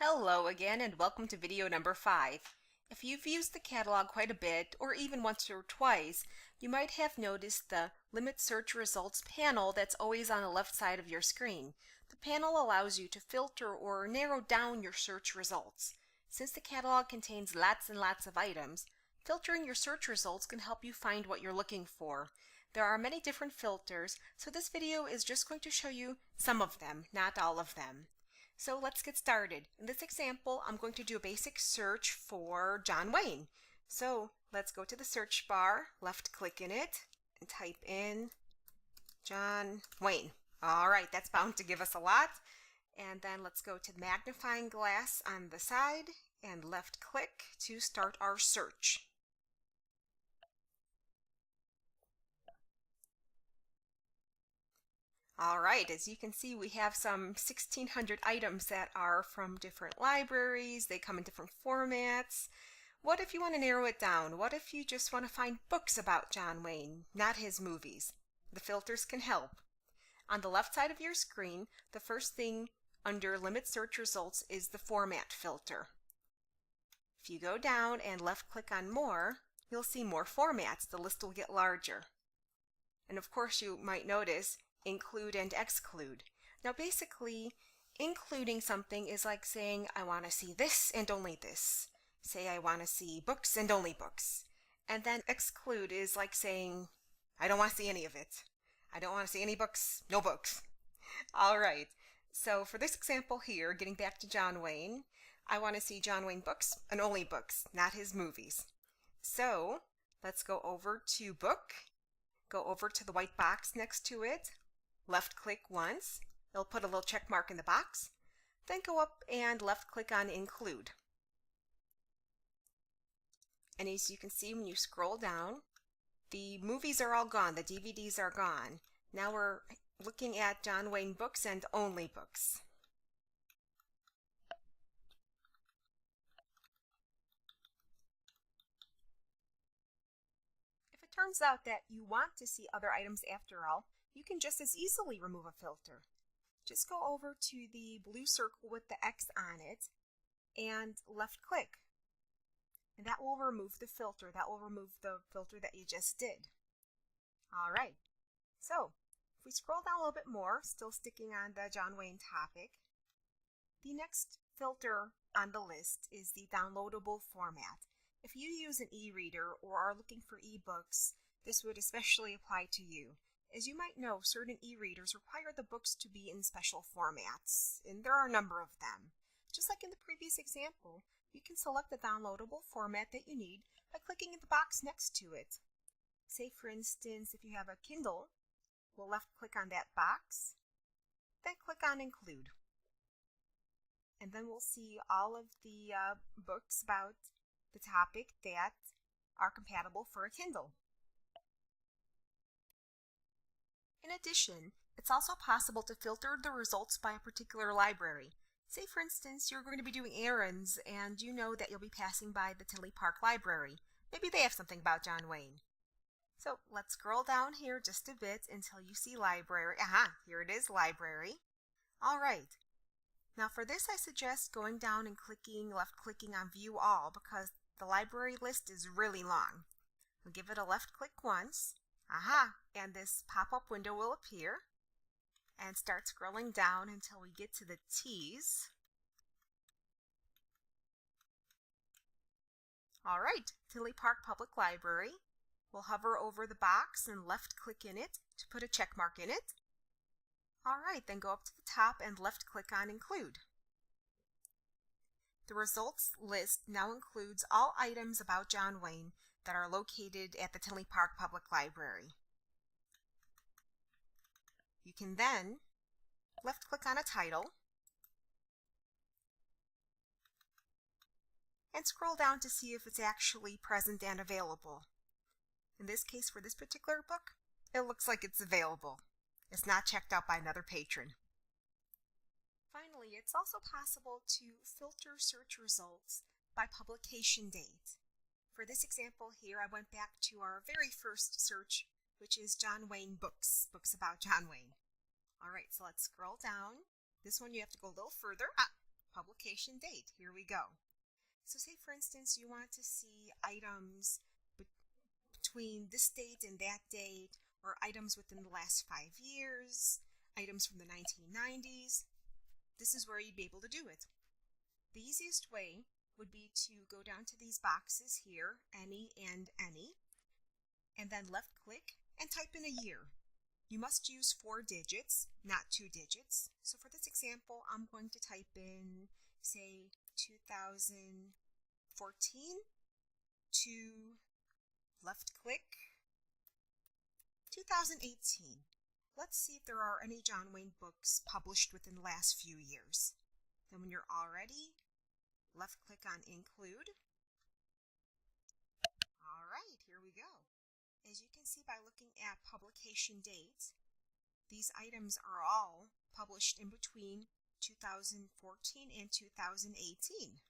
Hello again and welcome to video number 5. If you've used the catalog quite a bit or even once or twice, you might have noticed the Limit Search Results panel that's always on the left side of your screen. The panel allows you to filter or narrow down your search results. Since the catalog contains lots and lots of items, filtering your search results can help you find what you're looking for. There are many different filters, so this video is just going to show you some of them, not all of them. So let's get started. In this example, I'm going to do a basic search for John Wayne. So let's go to the search bar, left click in it, and type in John Wayne. All right, that's bound to give us a lot. And then let's go to the magnifying glass on the side and left click to start our search. All right, as you can see, we have some 1,600 items that are from different libraries. They come in different formats. What if you want to narrow it down? What if you just want to find books about John Wayne, not his movies? The filters can help. On the left side of your screen, the first thing under Limit Search Results is the Format filter. If you go down and left click on More, you'll see more formats. The list will get larger. And of course, you might notice include and exclude. Now basically, including something is like saying I want to see this and only this. Say I want to see books and only books. And then exclude is like saying I don't want to see any of it. I don't want to see any books, no books. All right, so for this example here, getting back to John Wayne, I want to see John Wayne books and only books, not his movies. So let's go over to Book, go over to the white box next to it, left click once, it'll put a little check mark in the box, then go up and left click on Include. And as you can see when you scroll down, the movies are all gone, the DVDs are gone. Now we're looking at John Wayne books and only books. If it turns out that you want to see other items after all, you can just as easily remove a filter. Just go over to the blue circle with the X on it and left click. And that will remove the filter. That will remove the filter that you just did. All right. So if we scroll down a little bit more, still sticking on the John Wayne topic, the next filter on the list is the downloadable format. If you use an e-reader or are looking for e-books, this would especially apply to you. As you might know, certain e-readers require the books to be in special formats, and there are a number of them. Just like in the previous example, you can select the downloadable format that you need by clicking in the box next to it. Say for instance, if you have a Kindle, we'll left click on that box, then click on Include. And then we'll see all of the books about the topic that are compatible for a Kindle. In addition, it's also possible to filter the results by a particular library. Say for instance, you're going to be doing errands and you know that you'll be passing by the Tinley Park Library. Maybe they have something about John Wayne. So let's scroll down here just a bit until you see library. Aha, here it is, library. All right. Now for this I suggest going down and left clicking on View All because the library list is really long. We'll give it a left click once. Aha, and this pop-up window will appear and start scrolling down until we get to the T's. All right, Tinley Park Public Library. We'll hover over the box and left click in it to put a check mark in it. All right, then go up to the top and left click on Include. The results list now includes all items about John Wayne that are located at the Tinley Park Public Library. You can then left click on a title and scroll down to see if it's actually present and available. In this case, for this particular book, it looks like it's available. It's not checked out by another patron. Finally, it's also possible to filter search results by publication date. For this example here, I went back to our very first search, which is John Wayne books, books about John Wayne. All right, so let's scroll down. This one you have to go a little further. publication date. Here we go. So say for instance you want to see items between this date and that date, or items within the last 5 years, items from the 1990s. This is where you'd be able to do it. The easiest way would be to go down to these boxes here, any and any, and then left click and type in a year. You must use 4 digits, not 2 digits. So for this example, I'm going to type in, say, 2014 to left click 2018. Let's see if there are any John Wayne books published within the last few years. Then when you're all ready, left click on include. All right, here we go. As you can see by looking at publication dates, these items are all published in between 2014 and 2018.